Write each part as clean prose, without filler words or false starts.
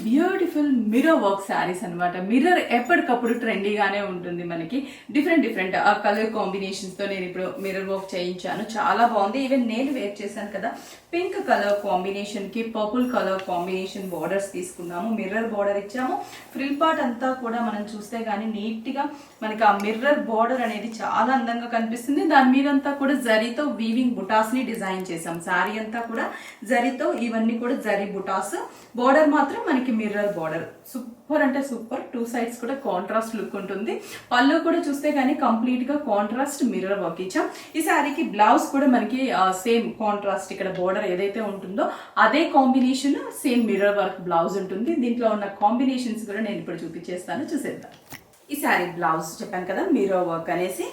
Beautiful mirror work saris అనమాట. Mirror ఎప్పటికప్పుడు ట్రెండీగానే ఉంటుంది మనకి. డిఫరెంట్ డిఫరెంట్ కలర్ కాంబినేషన్స్ తో నేను ఇప్పుడు మిర్రర్ వర్క్ చేయించాను. చాలా బాగుంది. ఈవెన్ నేను వేర్ చేశాను కదా, పింక్ కలర్ కాంబినేషన్ కి పర్పుల్ కలర్ కాంబినేషన్ బార్డర్స్ తీసుకున్నాము. మిర్రర్ బార్డర్ ఇచ్చాము. ఫ్రిల్ పార్ట్ అంతా కూడా మనం చూస్తే గానీ నీట్ గా మనకి ఆ మిర్రర్ బార్డర్ అనేది చాలా అందంగా కనిపిస్తుంది. దాని మీదంతా కూడా జరీతో వీవింగ్ బుటాస్ ని డిజైన్ చేసాం. శారీ అంతా కూడా జరీతో, ఇవన్నీ కూడా జరీ బుటాస్. బార్డర్ మాత్రం మనకి మిర్రర్ బార్డర్. సూపర్ అంటే సూపర్. టూ సైడ్స్ కూడా కాంట్రాస్ట్ లుక్ ఉంటుంది. పళ్ళు కూడా చూస్తే గానీ కంప్లీట్ గా కాంట్రాస్ట్ మిర్రర్ వర్క్ ఇచ్చాం. ఈ శారీకి బ్లౌజ్ కూడా మనకి సేమ్ కాంట్రాస్ట్, ఇక్కడ బార్డర్ ఏదైతే ఉంటుందో అదే combination, same mirror work blouse ఉంటుంది. దీంట్లో ఉన్న కాంబినేషన్స్ కూడా నేను ఇప్పుడు చూపించేస్తాను, చూసేద్దాం. ఈ శారీ బ్లౌజ్ చెప్పాను కదా, మిర్రర్ వర్క్ అనేసి,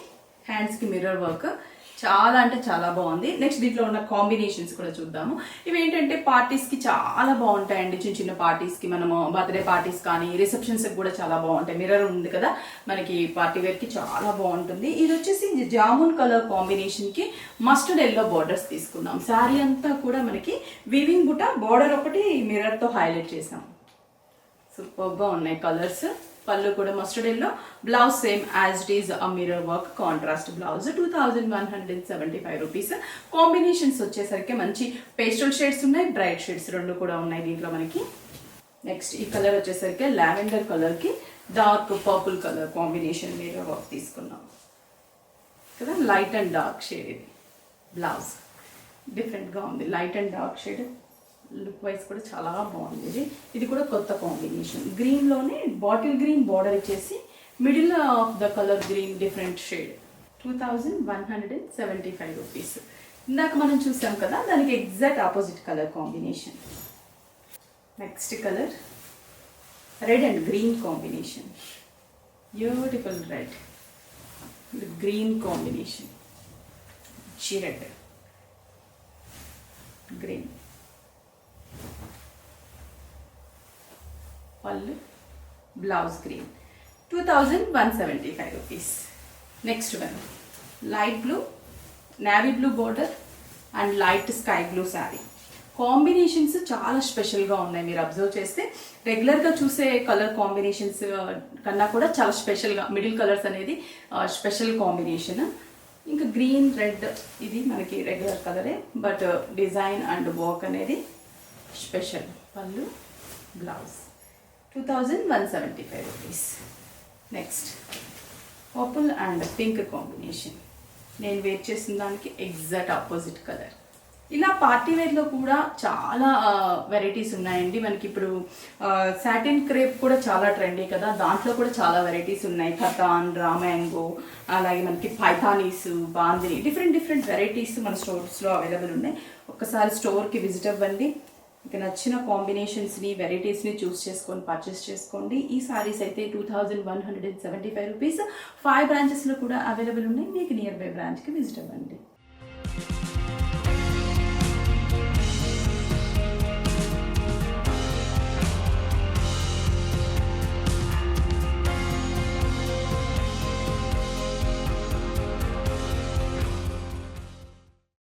హ్యాండ్స్ కి మిర్రర్ వర్క్ చాలా అంటే చాలా బాగుంది. నెక్స్ట్ దీంట్లో ఉన్న కాంబినేషన్స్ కూడా చూద్దాము. ఇవి ఏంటంటే పార్టీస్ కి చాలా బాగుంటాయండి. చిన్న చిన్న పార్టీస్ కి, మనము బర్త్డే పార్టీస్ కానీ రిసెప్షన్స్ కూడా చాలా బాగుంటాయి. మిర్రర్ ఉంది కదా మనకి, పార్టీ వేర్ కి చాలా బాగుంటుంది. ఇది వచ్చేసి జామున్ కలర్ కాంబినేషన్ కి మస్టర్డ్ ఎల్లో బార్డర్స్ తీసుకున్నాం. శారీ అంతా కూడా మనకి వీవింగ్ బుట్ట, బార్డర్ ఒకటి మిర్రర్ తో హైలైట్ చేసాం. సూపర్ గా ఉన్నాయి కలర్స్. పళ్ళు కూడా mustard yellow, blouse same as it is mirror work contrast blouse. 2175 rupees. Combinations వచ్చేసరికి మంచి పేస్టల్ షేడ్స్ ఉన్నాయి, బ్రైట్ షేడ్స్ రెండు కూడా ఉన్నాయి దీంట్లో మనకి. నెక్స్ట్ ఈ కలర్ వచ్చేసరికి లావెండర్ కలర్ కి dark purple colour combination mirror work తీసుకున్నాం కదా. లైట్ అండ్ డార్క్ షేడ్ ఇది బ్లౌజ్. డిఫరెంట్ గా ఉంది, light and dark shade. Look wise కూడా చాలా బాగుంది. ఇది కూడా కొత్త కాంబినేషన్. గ్రీన్ లోనే బాటిల్ గ్రీన్ బార్డర్ ఇచ్చేసి middle of the colour green different shade. 2175 rupees. ఇందాక మనం చూసాం కదా, దానికి exact opposite colour combination. Next colour red and green combination. Beautiful red with green combination. Red green. Pallu blouse green. 2175 rupees. Next one light blue, navy blue border and light sky blue sari. Combinations చాలా స్పెషల్గా ఉన్నాయి. మీరు observe చేస్తే రెగ్యులర్గా చూసే colour combinations కన్నా కూడా చాలా స్పెషల్గా, మిడిల్ కలర్స్ అనేది స్పెషల్ కాంబినేషన్. ఇంకా గ్రీన్ రెడ్ ఇది మనకి రెగ్యులర్ కలరే, బట్ డిజైన్ అండ్ వర్క్ అనేది స్పెషల్. పళ్ళు blouse. 2175 rupees. Next purple and pink combination. నేను వేర్ చేసిన దానికి ఎగ్జాక్ట్ ఆపోజిట్ కలర్. ఇలా పార్టీ వేర్లో కూడా చాలా వెరైటీస్ ఉన్నాయండి మనకి. ఇప్పుడు సాటిన్ క్రేప్ కూడా చాలా ట్రెండీ కదా, దాంట్లో కూడా చాలా వెరైటీస్ ఉన్నాయి. ఖతాన్, రామ్యాంగో, అలాగే మనకి Paithanis, bandhani, different different varieties మన స్టోర్స్లో అవైలబుల్ ఉన్నాయి. ఒక్కసారి స్టోర్కి విజిట్ అవ్వండి. మీకు నచ్చిన కాంబినేషన్స్ని, వెరైటీస్ని చూస్ చేసుకొని పర్చేస్ చేసుకోండి. ఈ సారీస్ అయితే 2175 రూపీస్. 5 బ్రాంచెస్లో కూడా అవైలబుల్ ఉన్నాయి. మీకు నియర్ బై బ్రాంచ్కి విజిట్ అవ్వండి.